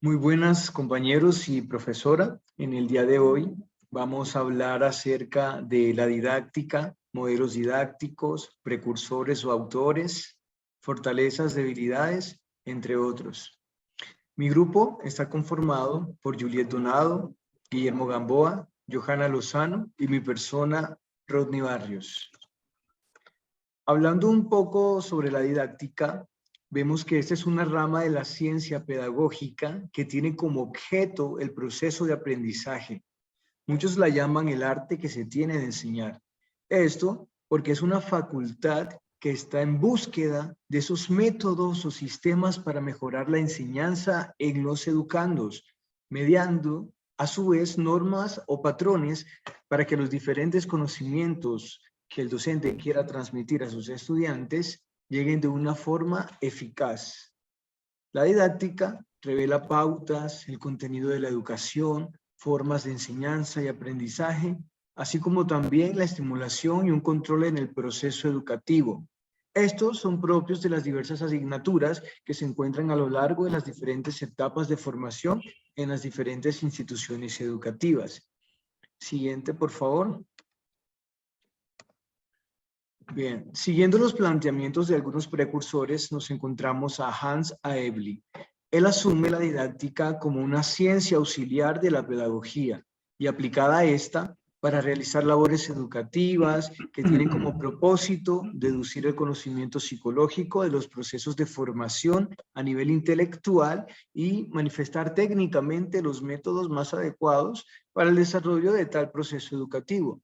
Muy buenas compañeros y profesora. En el día de hoy vamos a hablar acerca de la didáctica, modelos didácticos, precursores o autores, fortalezas, debilidades, entre otros. Mi grupo está conformado por Juliet Donado, Guillermo Gamboa, Johanna Lozano y mi persona, Rodney Barrios. Hablando un poco sobre la didáctica, vemos que esta es una rama de la ciencia pedagógica que tiene como objeto el proceso de aprendizaje. Muchos la llaman el arte que se tiene de enseñar. Esto porque es una facultad que está en búsqueda de esos métodos o sistemas para mejorar la enseñanza en los educandos, mediando a su vez normas o patrones para que los diferentes conocimientos que el docente quiera transmitir a sus estudiantes lleguen de una forma eficaz. La didáctica revela pautas, el contenido de la educación, formas de enseñanza y aprendizaje, así como también la estimulación y un control en el proceso educativo. Estos son propios de las diversas asignaturas que se encuentran a lo largo de las diferentes etapas de formación en las diferentes instituciones educativas. Siguiente, por favor. Bien, siguiendo los planteamientos de algunos precursores, nos encontramos a Hans Aebli. Él asume la didáctica como una ciencia auxiliar de la pedagogía y aplicada a esta para realizar labores educativas que tienen como propósito deducir el conocimiento psicológico de los procesos de formación a nivel intelectual y manifestar técnicamente los métodos más adecuados para el desarrollo de tal proceso educativo.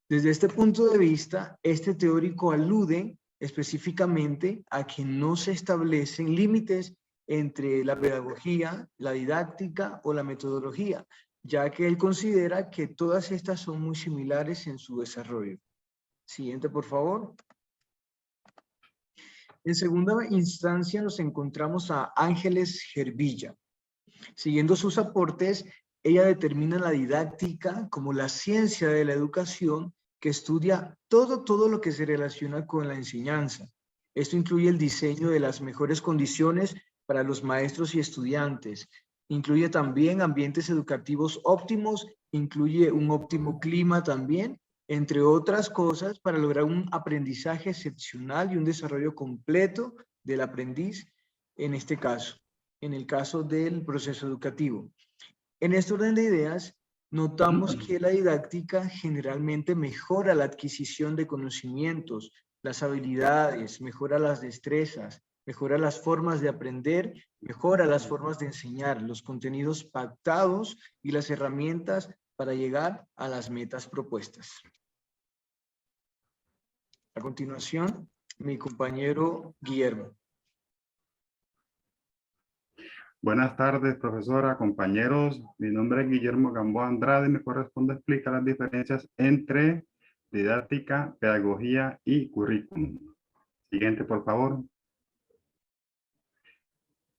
Desde este punto de vista, este teórico alude específicamente a que no se establecen límites entre la pedagogía, la didáctica o la metodología, ya que él considera que todas estas son muy similares en su desarrollo. Siguiente, por favor. En segunda instancia nos encontramos a Ángeles Gervilla. Siguiendo sus aportes, ella determina la didáctica como la ciencia de la educación que estudia todo lo que se relaciona con la enseñanza. Esto incluye el diseño de las mejores condiciones para los maestros y estudiantes. Incluye también ambientes educativos óptimos, incluye un óptimo clima también, entre otras cosas, para lograr un aprendizaje excepcional y un desarrollo completo del aprendiz en este caso, en el caso del proceso educativo. En este orden de ideas, notamos que la didáctica generalmente mejora la adquisición de conocimientos, las habilidades, mejora las destrezas, mejora las formas de aprender, mejora las formas de enseñar, los contenidos pactados y las herramientas para llegar a las metas propuestas. A continuación, mi compañero Guillermo. Buenas tardes, profesora, compañeros. Mi nombre es Guillermo Gamboa Andrade y me corresponde explicar las diferencias entre didáctica, pedagogía y currículum. Siguiente, por favor.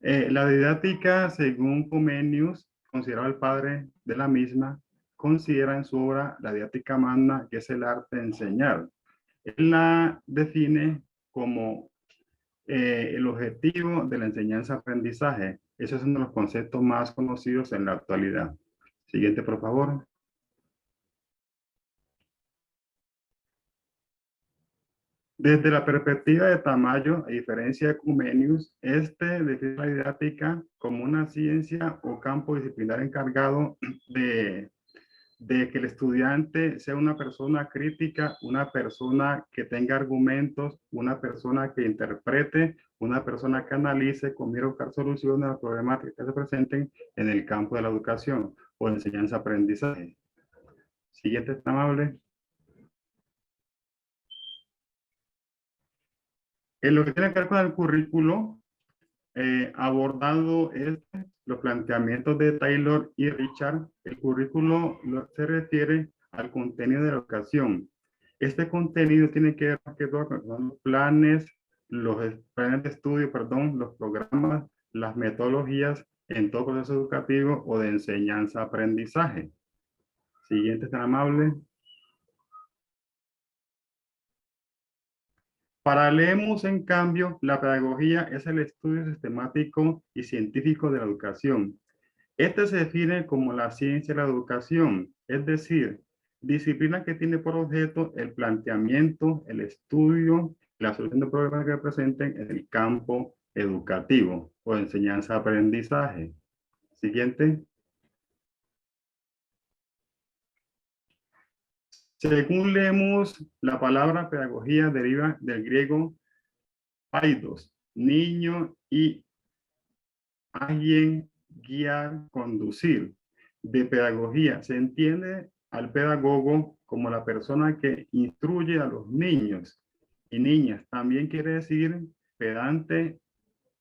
La didáctica, según Comenius, considerado el padre de la misma, considera en su obra la didáctica magna, que es el arte de enseñar. Él la define como el objetivo de la enseñanza-aprendizaje. Ese es uno de los conceptos más conocidos en la actualidad. Siguiente, por favor. Desde la perspectiva de Tamayo, a diferencia de Comenius, este define la didáctica como una ciencia o campo disciplinar encargado de que el estudiante sea una persona crítica, una persona que tenga argumentos, una persona que interprete, una persona que analice con mira a buscar soluciones a las problemáticas que se presenten en el campo de la educación o enseñanza-aprendizaje. Siguiente, tan amable. En lo que tiene que ver con el currículo, abordado los planteamientos de Taylor y Richard, el currículo se refiere al contenido de la educación. Este contenido tiene que ver con los planes, planes de estudio, perdón, los programas, las metodologías en todo proceso educativo o de enseñanza-aprendizaje. Siguiente, tan amable. Para Lemus, en cambio, la pedagogía es el estudio sistemático y científico de la educación. Este se define como la ciencia de la educación, es decir, disciplina que tiene por objeto el planteamiento, el estudio, la solución de problemas que presenten en el campo educativo o enseñanza-aprendizaje. Siguiente. Según leemos, la palabra pedagogía deriva del griego paidos, niño, y alguien, guiar, conducir. De pedagogía se entiende al pedagogo como la persona que instruye a los niños y niñas. También quiere decir pedante,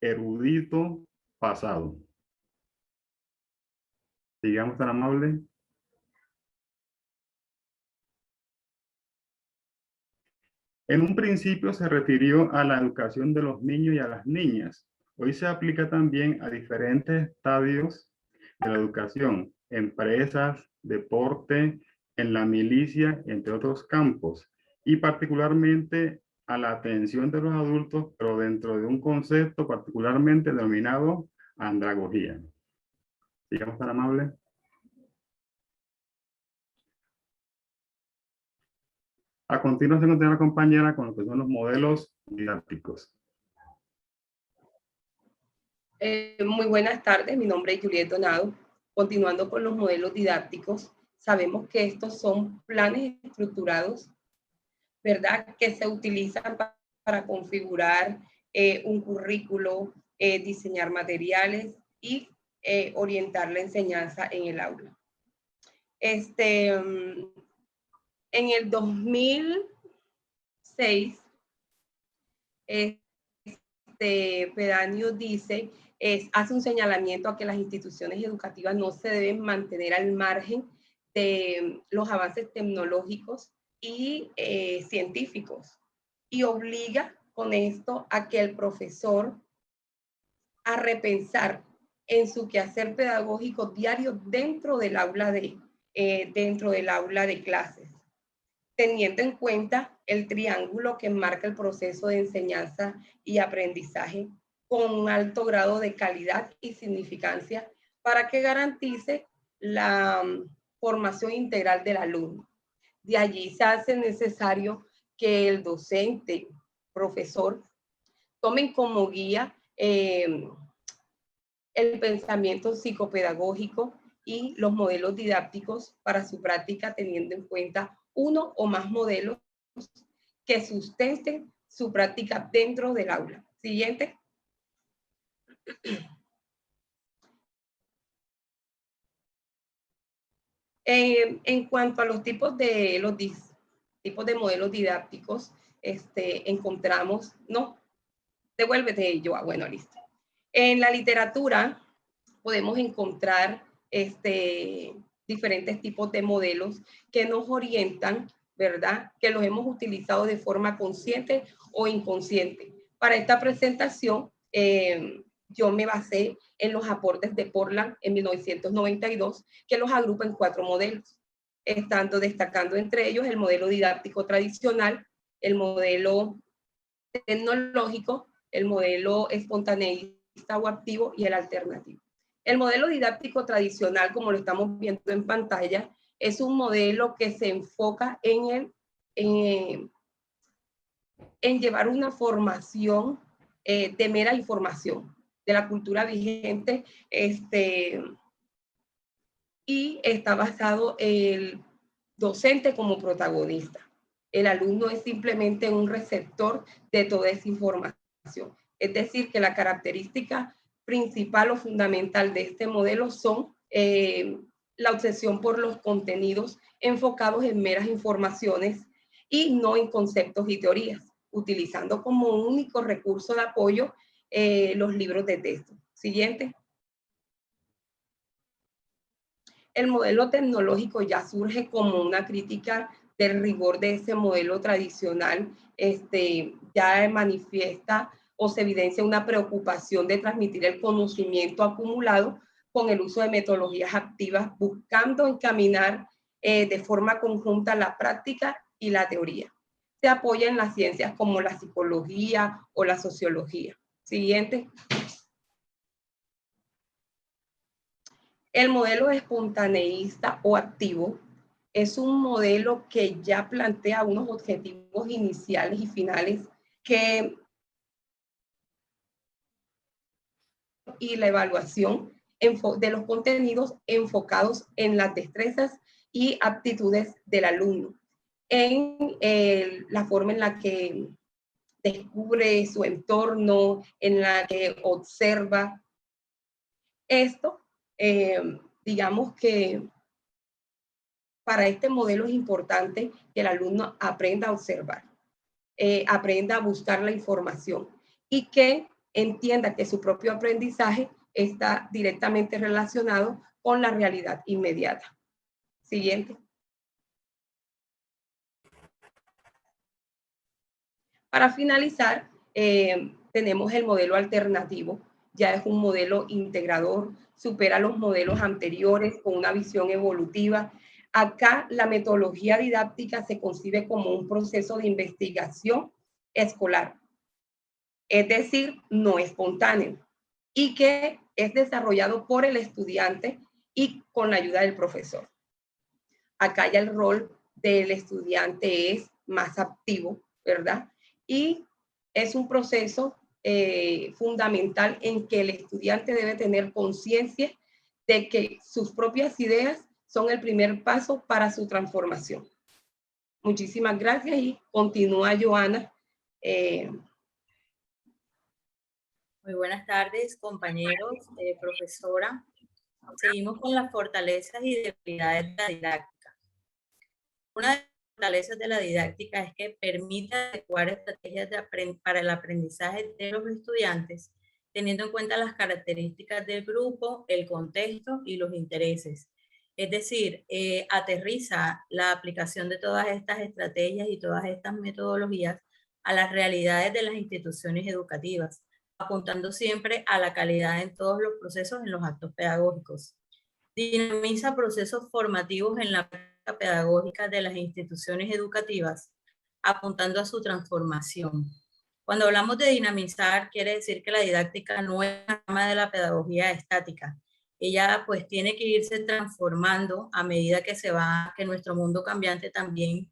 erudito, pasado. Digamos tan amable. En un principio se refirió a la educación de los niños y a las niñas. Hoy se aplica también a diferentes estadios de la educación, empresas, deporte, en la milicia, entre otros campos, y particularmente a la atención de los adultos, pero dentro de un concepto particularmente denominado andragogía. Digamos tan amable. A continuación, continúa la compañera con lo que son los modelos didácticos. Muy buenas tardes, mi nombre es Juliet Donado. Continuando con los modelos didácticos, sabemos que estos son planes estructurados, ¿verdad? Que se utilizan para configurar un currículo, diseñar materiales y orientar la enseñanza en el aula. En el 2006, Pedáneo dice, hace un señalamiento a que las instituciones educativas no se deben mantener al margen de los avances tecnológicos y científicos, y obliga con esto a que el profesor a repensar en su quehacer pedagógico diario dentro del aula de clases, teniendo en cuenta el triángulo que marca el proceso de enseñanza y aprendizaje con un alto grado de calidad y significancia para que garantice la formación integral del alumno. De allí se hace necesario que el docente, profesor, tomen como guía el pensamiento psicopedagógico y los modelos didácticos para su práctica, teniendo en cuenta uno o más modelos que sustenten su práctica dentro del aula. Siguiente. En cuanto a los tipos de modelos didácticos, encontramos, no, devuélvete, Joa, bueno, listo. En la literatura podemos encontrar diferentes tipos de modelos que nos orientan, ¿verdad? Que los hemos utilizado de forma consciente o inconsciente. Para esta presentación, yo me basé en los aportes de Portland en 1992, que los agrupa en 4 modelos, destacando entre ellos el modelo didáctico tradicional, el modelo tecnológico, el modelo espontaneista o activo y el alternativo. El modelo didáctico tradicional, como lo estamos viendo en pantalla, es un modelo que se enfoca en llevar una formación de mera información de la cultura vigente, y está basado en el docente como protagonista. El alumno es simplemente un receptor de toda esa información. Es decir, que la característica principal o fundamental de este modelo son la obsesión por los contenidos enfocados en meras informaciones y no en conceptos y teorías, utilizando como único recurso de apoyo los libros de texto. Siguiente. El modelo tecnológico ya surge como una crítica del rigor de ese modelo tradicional, ya manifiesta o se evidencia una preocupación de transmitir el conocimiento acumulado con el uso de metodologías activas, buscando encaminar de forma conjunta la práctica y la teoría. Se apoya en las ciencias como la psicología o la sociología. Siguiente. El modelo espontaneísta o activo es un modelo que ya plantea unos objetivos iniciales y finales y la evaluación de los contenidos enfocados en las destrezas y aptitudes del alumno, en la forma en la que descubre su entorno, en la que observa. Esto, digamos que para este modelo es importante que el alumno aprenda a observar, aprenda a buscar la información y que entienda que su propio aprendizaje está directamente relacionado con la realidad inmediata. Siguiente. Para finalizar, tenemos el modelo alternativo. Ya es un modelo integrador, supera los modelos anteriores con una visión evolutiva. Acá la metodología didáctica se concibe como un proceso de investigación escolar, es decir, no espontáneo, y que es desarrollado por el estudiante y con la ayuda del profesor. Acá ya el rol del estudiante es más activo, ¿verdad? Y es un proceso fundamental en que el estudiante debe tener conciencia de que sus propias ideas son el primer paso para su transformación. Muchísimas gracias y continúa Joana. Muy buenas tardes, compañeros, profesora. Seguimos con las fortalezas y debilidades de la didáctica. Una de las fortalezas de la didáctica es que permite adecuar estrategias para el aprendizaje de los estudiantes, teniendo en cuenta las características del grupo, el contexto y los intereses. Es decir, aterriza la aplicación de todas estas estrategias y todas estas metodologías a las realidades de las instituciones educativas, apuntando siempre a la calidad en todos los procesos en los actos pedagógicos. Dinamiza procesos formativos en la práctica pedagógica de las instituciones educativas, apuntando a su transformación. Cuando hablamos de dinamizar, quiere decir que la didáctica no es una rama de la pedagogía estática. Ella pues tiene que irse transformando a medida que nuestro mundo cambiante también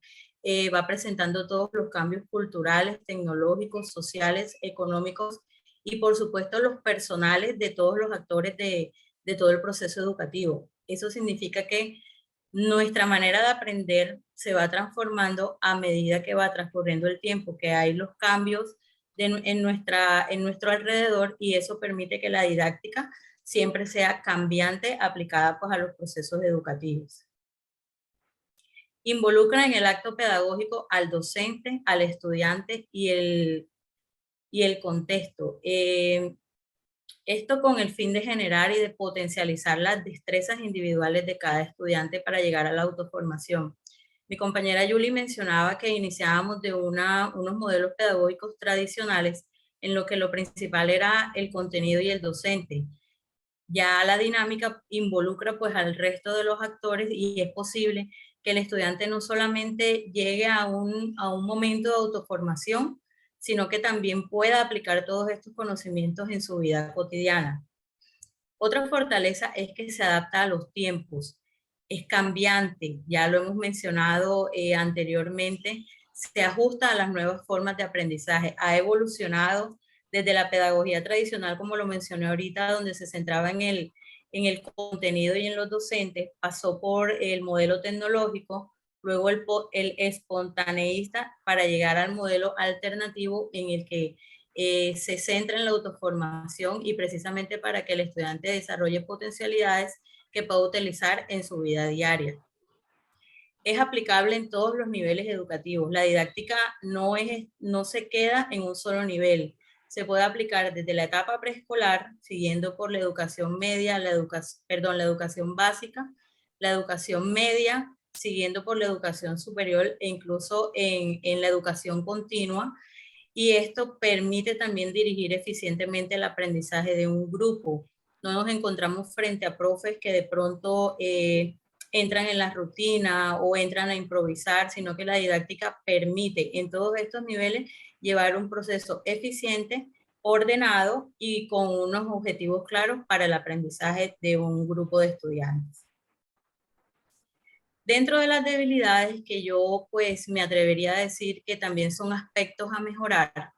va presentando todos los cambios culturales, tecnológicos, sociales, económicos y por supuesto los personales de todos los actores de todo el proceso educativo. Eso significa que nuestra manera de aprender se va transformando a medida que va transcurriendo el tiempo, que hay los cambios en nuestro alrededor y eso permite que la didáctica siempre sea cambiante, aplicada pues, a los procesos educativos. Involucra en el acto pedagógico al docente, al estudiante y el contexto. Esto con el fin de generar y de potencializar las destrezas individuales de cada estudiante para llegar a la autoformación. Mi compañera Yuli mencionaba que iniciábamos de unos modelos pedagógicos tradicionales en lo que lo principal era el contenido y el docente. Ya la dinámica involucra pues al resto de los actores y es posible que el estudiante no solamente llegue a un momento de autoformación, sino que también pueda aplicar todos estos conocimientos en su vida cotidiana. Otra fortaleza es que se adapta a los tiempos, es cambiante, ya lo hemos mencionado anteriormente, se ajusta a las nuevas formas de aprendizaje, ha evolucionado desde la pedagogía tradicional, como lo mencioné ahorita, donde se centraba en el contenido y en los docentes, pasó por el modelo tecnológico, luego el espontaneísta para llegar al modelo alternativo en el que se centra en la autoformación y precisamente para que el estudiante desarrolle potencialidades que pueda utilizar en su vida diaria. Es aplicable en todos los niveles educativos. La didáctica no se queda en un solo nivel. Se puede aplicar desde la etapa preescolar, siguiendo por la educación media, la educación básica, la educación media, siguiendo por la educación superior e incluso en la educación continua. Y esto permite también dirigir eficientemente el aprendizaje de un grupo. No nos encontramos frente a profes que de pronto entran en la rutina o entran a improvisar, sino que la didáctica permite en todos estos niveles llevar un proceso eficiente ordenado y con unos objetivos claros para el aprendizaje de un grupo de estudiantes. Dentro de las debilidades que yo pues me atrevería a decir que también son aspectos a mejorar,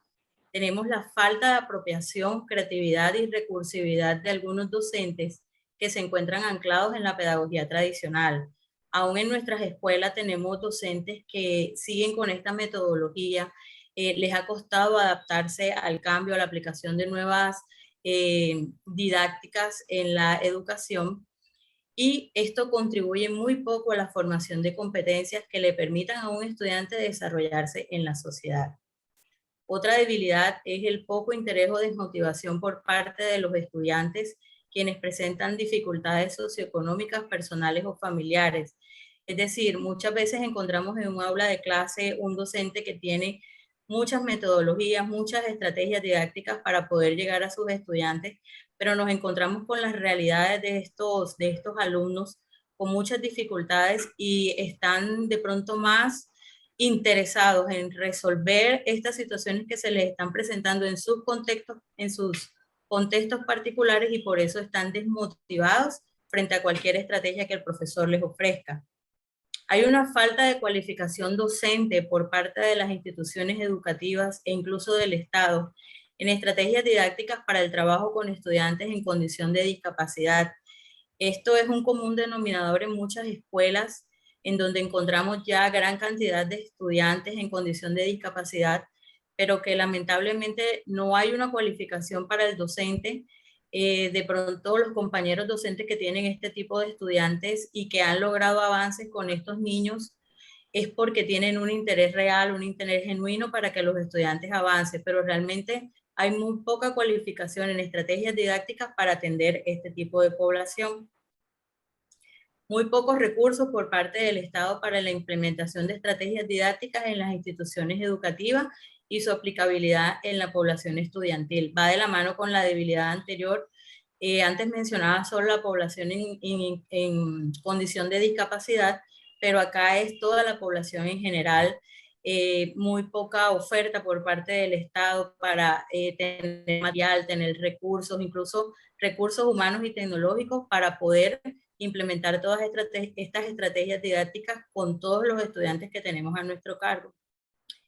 tenemos la falta de apropiación, creatividad y recursividad de algunos docentes que se encuentran anclados en la pedagogía tradicional. Aún en nuestras escuelas tenemos docentes que siguen con esta metodología, les ha costado adaptarse al cambio, a la aplicación de nuevas didácticas en la educación, y esto contribuye muy poco a la formación de competencias que le permitan a un estudiante desarrollarse en la sociedad. Otra debilidad es el poco interés o desmotivación por parte de los estudiantes quienes presentan dificultades socioeconómicas, personales o familiares. Es decir, muchas veces encontramos en un aula de clase un docente que tiene muchas metodologías, muchas estrategias didácticas para poder llegar a sus estudiantes, pero nos encontramos con las realidades de estos alumnos con muchas dificultades y están de pronto más interesados en resolver estas situaciones que se les están presentando en sus contextos particulares, y por eso están desmotivados frente a cualquier estrategia que el profesor les ofrezca. Hay una falta de cualificación docente por parte de las instituciones educativas e incluso del Estado en estrategias didácticas para el trabajo con estudiantes en condición de discapacidad. Esto es un común denominador en muchas escuelas en donde encontramos ya gran cantidad de estudiantes en condición de discapacidad, pero que lamentablemente no hay una cualificación para el docente. De pronto los compañeros docentes que tienen este tipo de estudiantes y que han logrado avances con estos niños es porque tienen un interés real, un interés genuino para que los estudiantes avancen, pero realmente hay muy poca cualificación en estrategias didácticas para atender este tipo de población. Muy pocos recursos por parte del Estado para la implementación de estrategias didácticas en las instituciones educativas y su aplicabilidad en la población estudiantil. Va de la mano con la debilidad anterior. Antes mencionaba solo la población en condición de discapacidad, pero acá es toda la población en general. Muy poca oferta por parte del Estado para tener material, tener recursos, incluso recursos humanos y tecnológicos para poder implementar todas estas estrategias didácticas con todos los estudiantes que tenemos a nuestro cargo.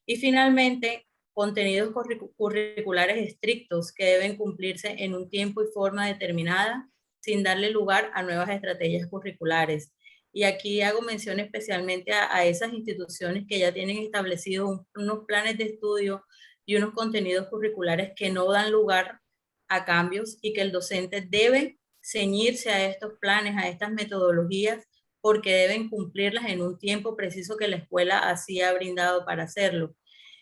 Y finalmente, contenidos curriculares estrictos que deben cumplirse en un tiempo y forma determinada sin darle lugar a nuevas estrategias curriculares. Y aquí hago mención especialmente a esas instituciones que ya tienen establecidos unos planes de estudio y unos contenidos curriculares que no dan lugar a cambios, y que el docente debe ceñirse a estos planes, a estas metodologías, porque deben cumplirlas en un tiempo preciso que la escuela así ha brindado para hacerlo.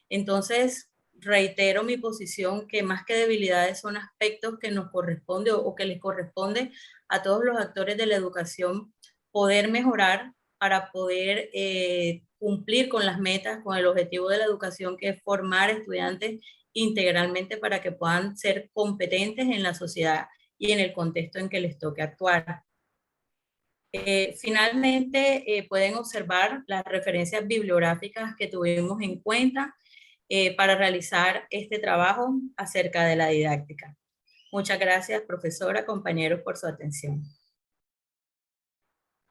Entonces, reitero mi posición que más que debilidades son aspectos que nos corresponde o que les corresponde a todos los actores de la educación poder mejorar para poder cumplir con las metas, con el objetivo de la educación, que es formar estudiantes integralmente para que puedan ser competentes en la sociedad y en el contexto en que les toque actuar. Finalmente, pueden observar las referencias bibliográficas que tuvimos en cuenta para realizar este trabajo acerca de la didáctica. Muchas gracias, profesora, compañeros, por su atención.